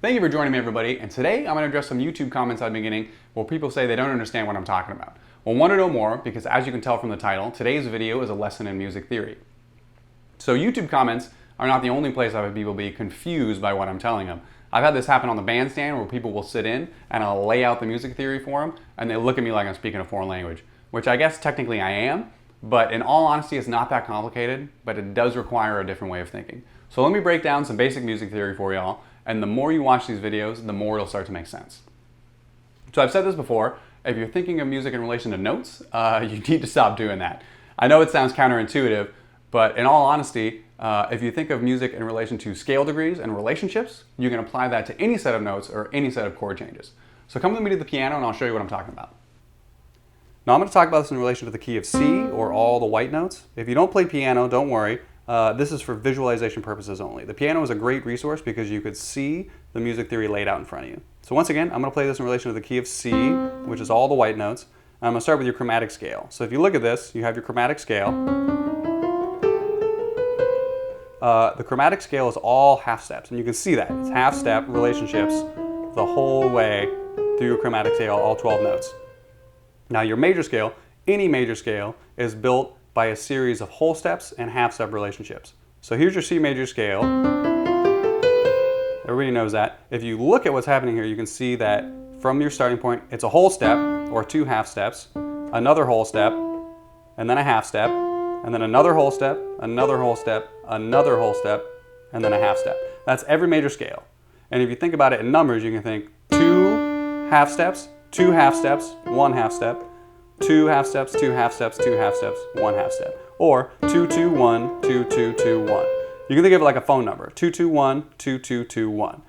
Thank you for joining me, everybody, and today I'm going to address some YouTube comments I've been getting where people say they don't understand what I'm talking about. Well, want to know more because, as you can tell from the title, today's video is a lesson in music theory. So YouTube comments are not the only place I've had people be confused by what I'm telling them. I've had this happen on the bandstand where people will sit in and I'll lay out the music theory for them and they look at me like I'm speaking a foreign language, which I guess technically I am, but in all honesty it's not that complicated, but it does require a different way of thinking. So let me break down some basic music theory for y'all, and the more you watch these videos, the more it'll start to make sense. So I've said this before, if you're thinking of music in relation to notes, you need to stop doing that. I know it sounds counterintuitive, but in all honesty, if you think of music in relation to scale degrees and relationships, you can apply that to any set of notes or any set of chord changes. So come with me to the piano and I'll show you what I'm talking about. Now I'm going to talk about this in relation to the key of C or all the white notes. If you don't play piano, don't worry. This is for visualization purposes only. The piano is a great resource because you could see the music theory laid out in front of you. So once again, I'm going to play this in relation to the key of C, which is all the white notes. I'm going to start with your chromatic scale. So if you look at this, you have your chromatic scale. The chromatic scale is all half steps, and you can see that. It's half step relationships the whole way through your chromatic scale, all 12 notes. Now your major scale, any major scale, is built by a series of whole steps and half step relationships. So here's your C major scale. Everybody knows that. If you look at what's happening here, you can see that from your starting point, it's a whole step or two half steps, another whole step, and then a half step, and then another whole step, another whole step, another whole step, and then a half step. That's every major scale. And if you think about it in numbers, you can think two half steps, one half step, two half steps, two half steps, two half steps, one half step. Or 2, 2, 1, 2, 2, 2, 1. You can think of it like a phone number, 2, 2, 1, 2, 2, 2, 1.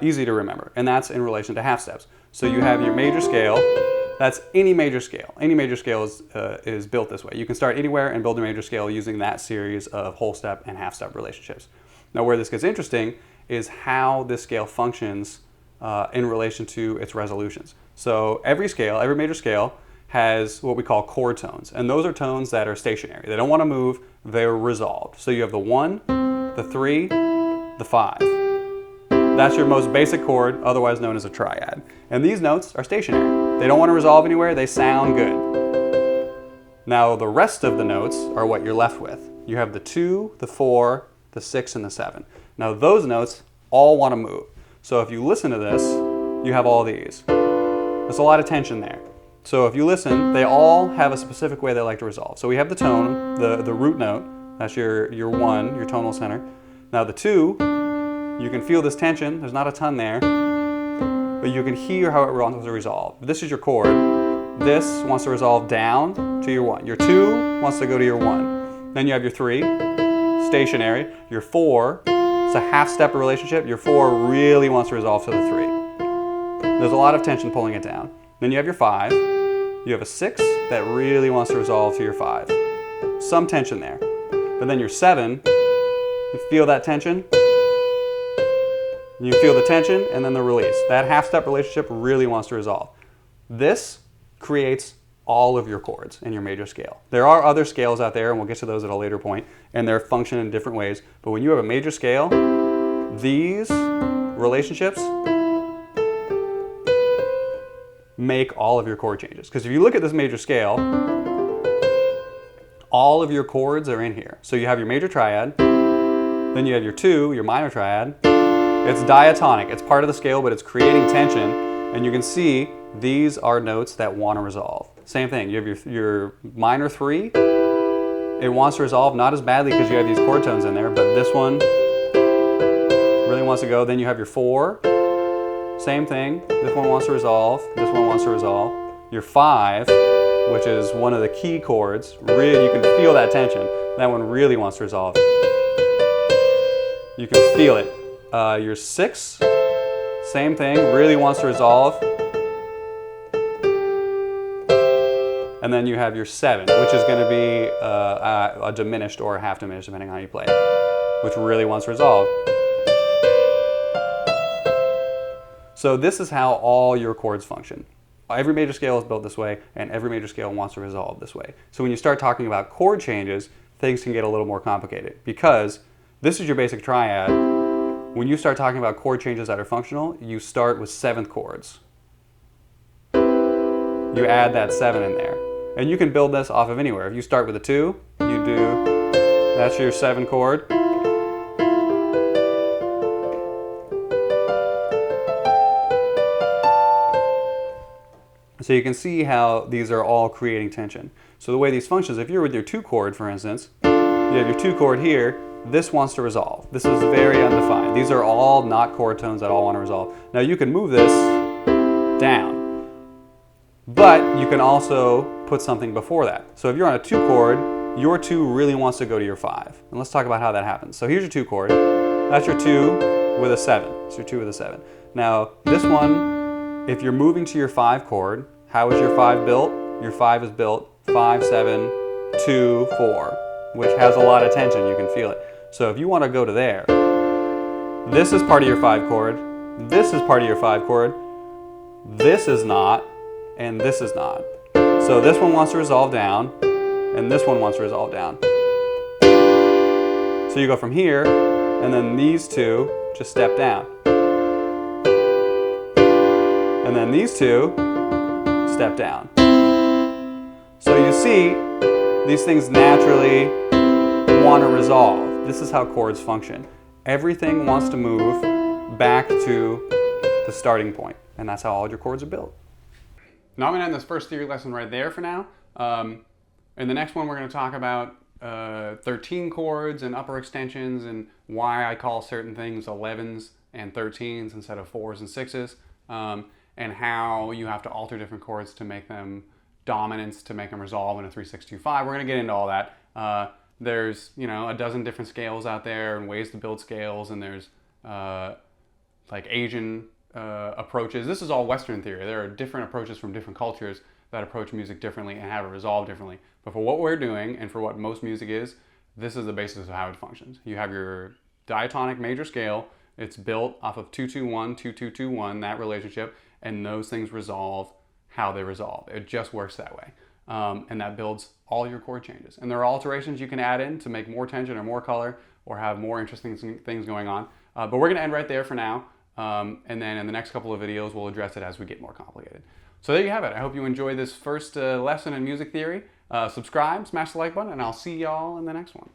Easy to remember, and that's in relation to half steps. So you have your major scale, that's any major scale. Any major scale is built this way. You can start anywhere and build a major scale using that series of whole step and half step relationships. Now where this gets interesting is how this scale functions in relation to its resolutions. So every scale, every major scale, has what we call chord tones, and those are tones that are stationary. They don't want to move, they're resolved. So you have the 1, the 3, the 5. That's your most basic chord, otherwise known as a triad. And these notes are stationary. They don't want to resolve anywhere, they sound good. Now the rest of the notes are what you're left with. You have the 2, the 4, the 6, and the 7. Now those notes all want to move. So if you listen to this, you have all these. There's a lot of tension there. So if you listen, they all have a specific way they like to resolve. So we have the tone, the root note, that's your 1, your tonal center. Now the 2, you can feel this tension, there's not a ton there, but you can hear how it wants to resolve. This is your chord. This wants to resolve down to your 1. Your 2 wants to go to your 1. Then you have your 3, stationary. Your 4, it's a half step relationship. Your 4 really wants to resolve to the 3. There's a lot of tension pulling it down. Then you have your 5. You have a 6 that really wants to resolve to your 5. Some tension there. But then your 7, you feel that tension. You feel the tension and then the release. That half step relationship really wants to resolve. This creates all of your chords in your major scale. There are other scales out there, and we'll get to those at a later point, and they're function in different ways. But when you have a major scale, these relationships make all of your chord changes. Because if you look at this major scale, all of your chords are in here. So you have your major triad, then you have your 2, your minor triad. It's diatonic, it's part of the scale, but it's creating tension, and you can see these are notes that want to resolve. Same thing, you have your minor 3, it wants to resolve, not as badly because you have these chord tones in there, but this one really wants to go. Then you have your 4, same thing, this one wants to resolve, this one wants to resolve. Your 5, which is one of the key chords, really, you can feel that tension. That one really wants to resolve. You can feel it. Your 6, same thing, really wants to resolve. And then you have your 7, which is going to be a diminished or a half diminished, depending on how you play it, which really wants to resolve. So this is how all your chords function. Every major scale is built this way, and every major scale wants to resolve this way. So when you start talking about chord changes, things can get a little more complicated, because this is your basic triad. When you start talking about chord changes that are functional, you start with 7th chords. You add that 7 in there. And you can build this off of anywhere. If you start with a 2, you do, that's your 7 chord. So you can see how these are all creating tension. So the way these functions, if you're with your 2 chord, for instance, you have your 2 chord here, this wants to resolve. This is very undefined. These are all not chord tones that all want to resolve. Now you can move this down, but you can also put something before that. So if you're on a 2 chord, your 2 really wants to go to your 5. And let's talk about how that happens. So here's your 2 chord. That's your 2 with a 7. It's your 2 with a 7. Now this one, if you're moving to your 5 chord, how is your 5 built? Your 5 is built 5, 7, 2, 4, which has a lot of tension. You can feel it. So if you want to go to there, this is part of your 5 chord, this is part of your 5 chord, this is not, and this is not. So this one wants to resolve down, and this one wants to resolve down. So you go from here, and then these 2 just step down. And then these 2 step down. So you see, these things naturally want to resolve. This is how chords function. Everything wants to move back to the starting point, and that's how all your chords are built. Now I'm going to end this first theory lesson right there for now. In the next one we're going to talk about 13 chords and upper extensions and why I call certain things 11s and 13s instead of 4s and 6s. And how you have to alter different chords to make them dominants, to make them resolve in a 3-6-2-5. We're going to get into all that. There's, a dozen different scales out there and ways to build scales, and there's like Asian approaches. This is all Western theory. There are different approaches from different cultures that approach music differently and have it resolve differently. But for what we're doing and for what most music is, this is the basis of how it functions. You have your diatonic major scale. It's built off of 2-2-1, 2-2-2-1, that relationship, and those things resolve how they resolve. It just works that way. And that builds all your chord changes. And there are alterations you can add in to make more tension or more color or have more interesting things going on. But we're going to end right there for now. And then in the next couple of videos, we'll address it as we get more complicated. So there you have it. I hope you enjoyed this first lesson in music theory. Subscribe, smash the like button, and I'll see y'all in the next one.